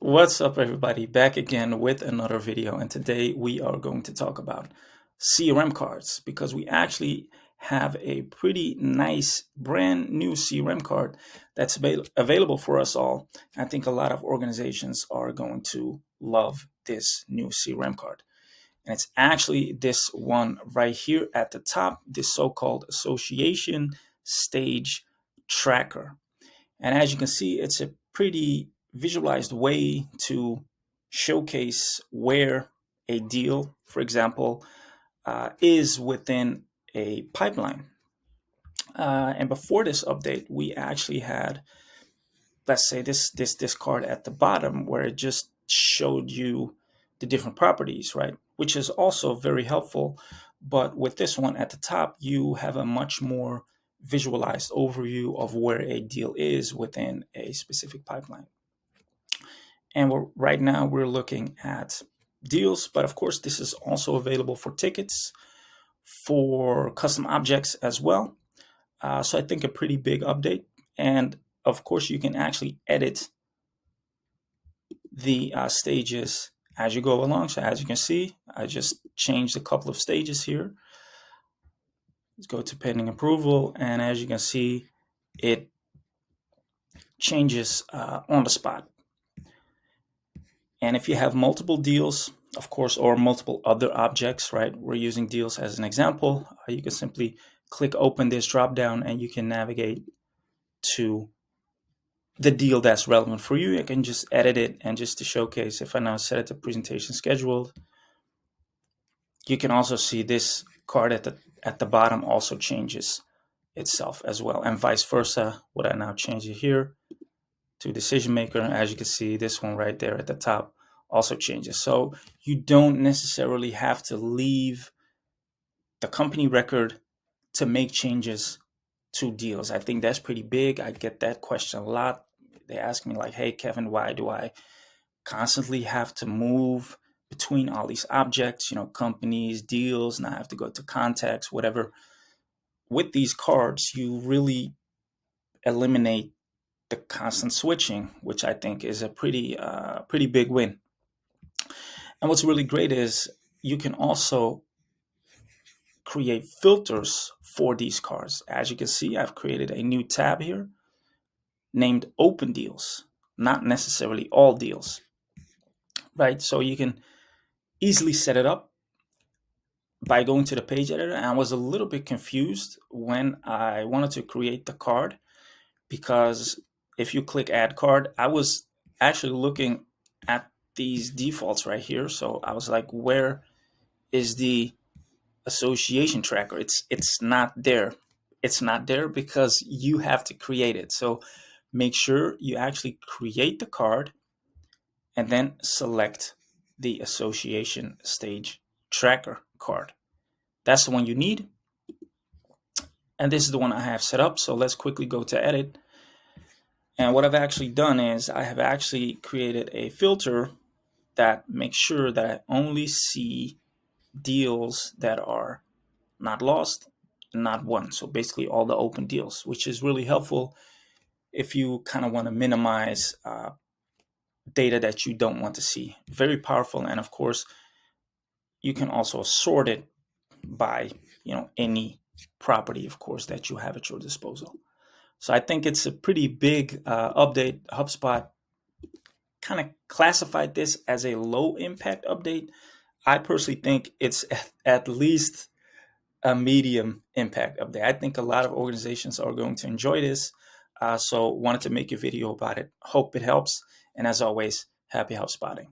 What's up, everybody? Back again with another video, and today we are going to talk about CRM cards because we actually have a pretty nice brand new CRM card that's available for us all. I think a lot of organizations are going to love this new CRM card, and it's actually this one right here at the top, this so-called association stage tracker. And as you can see, it's a pretty visualized way to showcase where a deal, for example, is within a pipeline. And before this update, we actually had, let's say, this card at the bottom where it just showed you the different properties, right? Which is also very helpful. But with this one at the top, you have a much more visualized overview of where a deal is within a specific pipeline. And right now we're looking at deals, but of course this is also available for tickets, for custom objects as well. So I think a pretty big update. And of course you can actually edit the stages as you go along. So as you can see, I just changed a couple of stages here. Let's go to pending approval, and as you can see, it changes on the spot. And if you have multiple deals, of course, or multiple other objects, right? We're using deals as an example. You can simply click open this drop down and you can navigate to the deal that's relevant for you. You can just edit it, and just to showcase, if I now set it to presentation scheduled, you can also see this card at the bottom also changes itself as well, and vice versa. Would I now change it here to decision maker? As you can see, this one right there at the top also changes. So you don't necessarily have to leave the company record to make changes to deals. I think that's pretty big. I get that question a lot. They ask me like, hey, Kevin, why do I constantly have to move between all these objects, companies, deals, and I have to go to contacts, whatever. With these cards, you really eliminate the constant switching, which I think is a pretty big win. And what's really great is you can also create filters for these cards. As you can see, I've created a new tab here named Open Deals, not necessarily all deals, right? So you can easily set it up by going to the page editor. And I was a little bit confused when I wanted to create the card, because if you click add card, I was actually looking at these defaults right here. So I was like, where is the association tracker? It's not there. It's not there because you have to create it. So make sure you actually create the card and then select the association stage tracker card. That's the one you need. And this is the one I have set up. So let's quickly go to edit. And what I've actually done is I have actually created a filter that makes sure that I only see deals that are not lost, not won. So basically all the open deals, which is really helpful if you kind of want to minimize data that you don't want to see. Very powerful. And of course, you can also sort it by, any property, of course, that you have at your disposal. So I think it's a pretty big update. HubSpot kind of classified this as a low impact update. I personally think it's at least a medium impact update. I think a lot of organizations are going to enjoy this. So wanted to make a video about it. Hope it helps. And as always, happy HubSpotting.